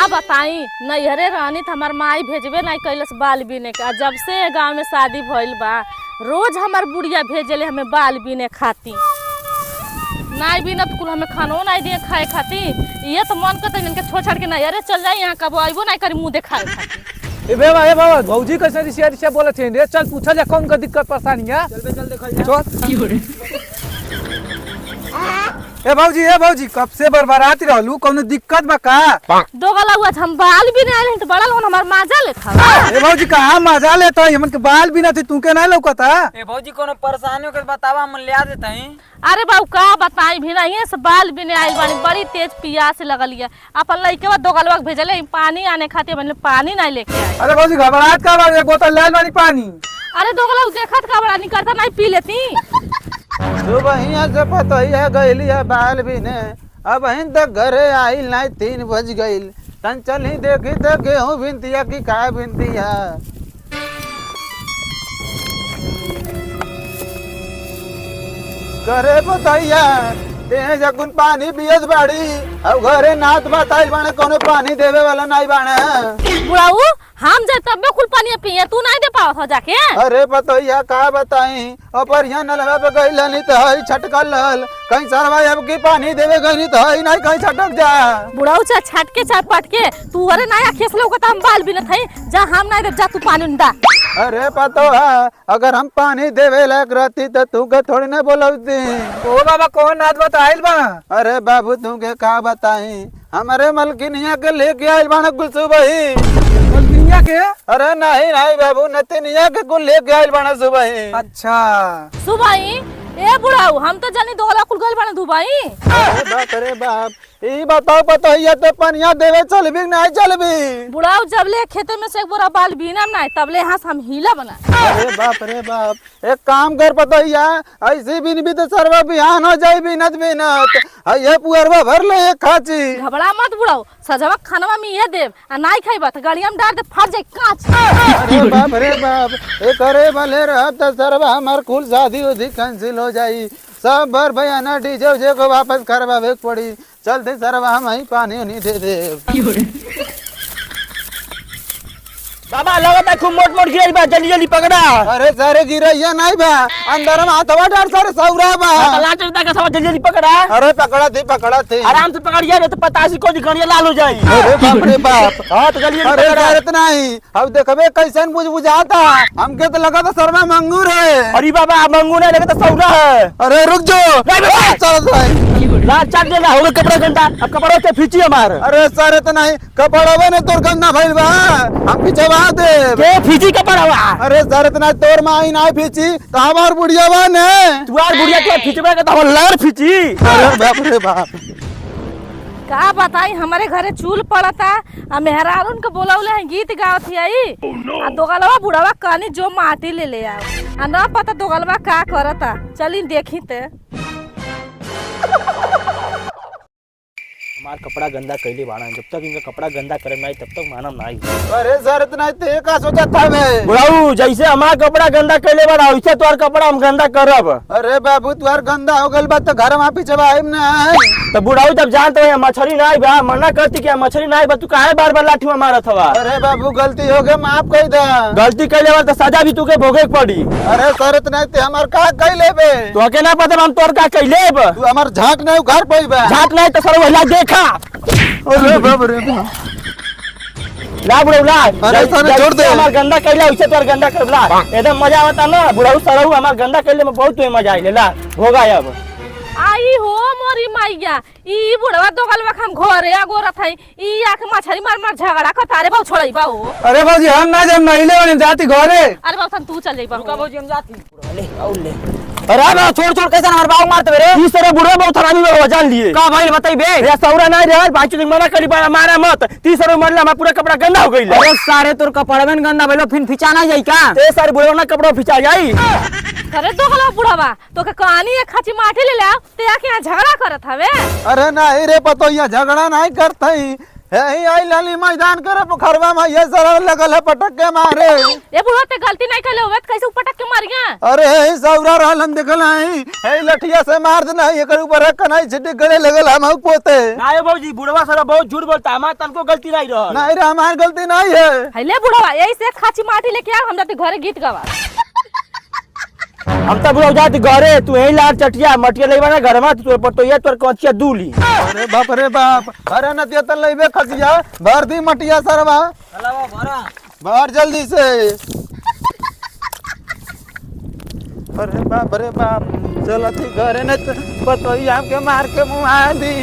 बताई नैहरे रहनी त हमार माई भेजबे नहीं कैलस बाल बीने के। जब से गांव में शादी भइल बा रोज हमार बुढ़िया भेजले हमें बाल बीने खाती। नहीं बीनत कुल हमें खानो नहीं दिए खाए खाती। ये तो मन करता इनके छोड़ छाड़ के नैहरे चल जाए, यहाँ कब आइबो नहीं करी मुँह देखाए खाती। ए बाबा भौजी कैसे रिश्ता बोलत है रे? चल पूछा जा कौन का दिक्कत परेशानी है। चल देखा जा। चल ए भौजी कब से बरबराती रहलू? कौनो दिक्कत बा का? दो गला हुआ हम बाल भी नहीं आइल तो बड़ा लोन हमार माजा लेता। ए भौजी कहां मजा लेता है? हमन के बाल भी ना थे तू के नहीं लौकता। ए भौजी कोनो परेशानी हो के बतावा हम ले आ देता है। अरे बाबू का बताई भी नहीं से बाल भी नहीं आइल बानी, बड़ी तेज पियास लगल है। अपन लइके बाद दो गलवा भेजले पानी आने खातिर मैंने पानी नहीं लेके आए। अरे भौजी घबराहट का बात? एक बोतल ले बानी पानी। अरे दो गलवा देखत का बड़ा नहीं करता नहीं पी लेती। सुबह से पतोहिया गईली है बाल भी ने, अब हिन तक घरे आइल नहीं 3 बज गईल। तन चल ही देखी तो गेहूं बिनतिया की का बिनतिया। घरे पतोहिया ते जकुन पानी पियत बाड़ी, अब घरे नात बताइल बाने कोनो पानी देवे वाला नहीं बाने। बुढ़ाऊ हम जाए तब कुल पानी पिए, तू नहीं दे पाओ जाके। अरे पतोहिया का बताई ऊपर यहाँ नलवा पे गईल नहीं तो हई छटकल कहीं सरवा अब की पानी देवे गई नहीं तो हई नहीं कहीं छटक जा। बुढ़ाऊ चा छटके चा पटके तू अरे नया खेस लोग हम बाल भी न थई जा हम नहीं दे जा तू पानी दा। अरे पतो है अगर हम पानी देवे लायक रहती तो तू के थोड़ी ना बोलती। ओ बाबा कौन नात बताइल बा? अरे बाबू तू के का बताई हमारे मलकिनिया के लेके आइल बाने गुलसु भाई। मलकिनिया के? अरे नहीं बाबू नतिनिया के कुल लेके आइल बाने सुबह। अच्छा सुबाई ए बुढ़ाऊ हम तो जानी 2 लाख कुल गइल बाने दुबई। अरे बाप ई बताओ पतोहिया तो पनिया देवे चलबी नहीं चलबी? बुढ़ाऊ जब ले खेते में से एक बोरा बाल बीना नहीं तब ले यहाँ से हम हीला बना। अरे बाप एक काम कर पतोहिया ऐसे बिन भी तो सरवा बिहान हो जाए बिनत ये पुअरवा भर ले एक खाची। घबरा मत बुढ़ाऊ सजवा खानवा में ये देव आ नहीं खाइबा तो गाड़िया में डाल दे फट जाए कांच। अरे बाप ए करे भले रह तो सरवा हमार कुल शादी उदी कैंसिल हो जाई। सब भर भैया ना डीजे उजे को वापस करवावे पड़ी। चलते सरवा हम ही पानी उनी दे दे। बाबा लगता खूब मोट गिरल बा, जल्दी पकड़ा। अरे सारे गिरैया नहीं बा अंदर में हाथवा डाल सारे सौरा बा। लाटर का सब जल्दी पकड़ा। अरे पकड़ा थी आराम से पकड़िए नहीं तो 85 को दिखणिया लाल हो जाई। अरे बाप रे बाप। हां तो जल्दी अरे पकड़ा। इतना ही अब देखबे कैसन बुझाता हमके तो लगा था शर्मा मंगूर है। अरे बाबा मंगू नहीं लगे तो सौरा है। अरे रुक जाओ चल लाल चाट देना होगा कपड़ा गंदा, अब कपड़ा से फीची हमार। अरे सर इतना ही कपड़वा ने तोर गंदा भइल बा हम खिंचवा दे के फीची कपड़वा। अरे सर इतना तोर माई ना फीची तो हमार बुढ़िया बा ने तुआर बुढ़िया के फीचबे के तो लार फीची। अरे बाप रे बाप का बताई हमारे घरे चूल पड़ता आ मेहरारून के बोलावले हैं गीत गावत आई आ दोगलवा बुढ़ावा कानी जो माटी ले आओ आ ना पता दोगलवा का करता। चली देखी ते हमार कपड़ा गंदा कैले बाड़ा, जब तक इनका कपड़ा गंदा करे नहीं तब तक मानम नहीं। अरे सर इतना ते का सोचा था मैं बुढ़ाऊ जैसे हमार कपड़ा गंदा कैले बाड़ा वैसे तोर कपड़ा हम गंदा करब। अरे बाबू तुआर गंदा हो गल बा तो घर में पीछे आइम ना। तो बुढ़ाऊ जब जानते हो मछली नहीं बा मना करती क्या मछली नहीं बा तू काहे बार लाठी में मारत हवा। अरे बाबू गलती हो गई माफ कर दे। गलती कैले बा तो सजा भी तुके भोगे के पड़ी। अरे सर इतना ते हमार का कैले बे तो के ना पता हम तोर का कैले बा। तू हमार झांक नहीं घर पइबा झाट नहीं तो सर वही देखा। अरे बाप रे बाप ला बुढ़ाऊ ला। अरे सर छोड़ दे हमार गंदा कैला वैसे तोर गंदा करला एकदम मजा आता ना। बुढ़ाऊ सरऊ हमार गंदा कैले में बहुत मजा आइले ला होगा अब। आई हो मोरी माइया ई बुढ़वा दोगलवा हम घरे आगोरत है ई आके मछली मार झगड़ा कतारे बाऊ छोड़ई बाऊ। अरे भौजी हम ना जब नहीं ले जाती घरे। अरे बाऊ तू चल जाई बाऊ। भौजी हम जाती ले और ले। अरे बा छोड़ कैसे हमार बाऊ मारते रे। इस तरह बुढ़वा बहुत हरामी में जान लिए का भाई बताई बे रे सौरा नहीं रे बाकी तो मना करी बड़ा मारा मत 30 रुपए मरला हमारा पूरा कपड़ा गंदा हो गइल। अरे सारे तोर कपड़ा में गंदा भइलो फिर फिचाना जाई का ते सारे बुढ़वा ना कपड़ा फिचा जाई। अरे दोगलवा बुढ़वा तो के कहानी एक खाची माटी ले ले ते आके यहाँ झगड़ा करत हवे। अरे नहीं रे पतो ये झगड़ा नहीं करते यही आई लाली मैदान करे पोखरवा में ये सारा लगल है पटक के मारे। ए बुढ़वा ते गलती नहीं कइले होवे कैसे उपटक के मारिया। अरे यही सौरा रहल हम देखल हई यही लठिया से मार देना एकर ऊपर कनाई छिटे गले लगल हम पोते। ना ये भौजी बुढ़वा सारा बहुत झूठ बोलता, हमार तनको गलती नहीं रहल। नहीं रे हमार गलती नहीं है। हले बुढ़वा यही से खाची माटी लेके आ, हम जाते घरे गीत गावा। हम तो बुढ़वा जाती घरे, तू यही लार चटिया मटिया लेबा ना घर में, तोर पर तो ये तोर कचिया दूली। अरे बाप रे बाप, अरे नतिया त लेबे खसिया भर दी मटिया सरवा। चलावा भरा बाहर जल्दी से। अरे बाप रे बाप, चलती घरे न पतोई हमके मार के मुआ दी।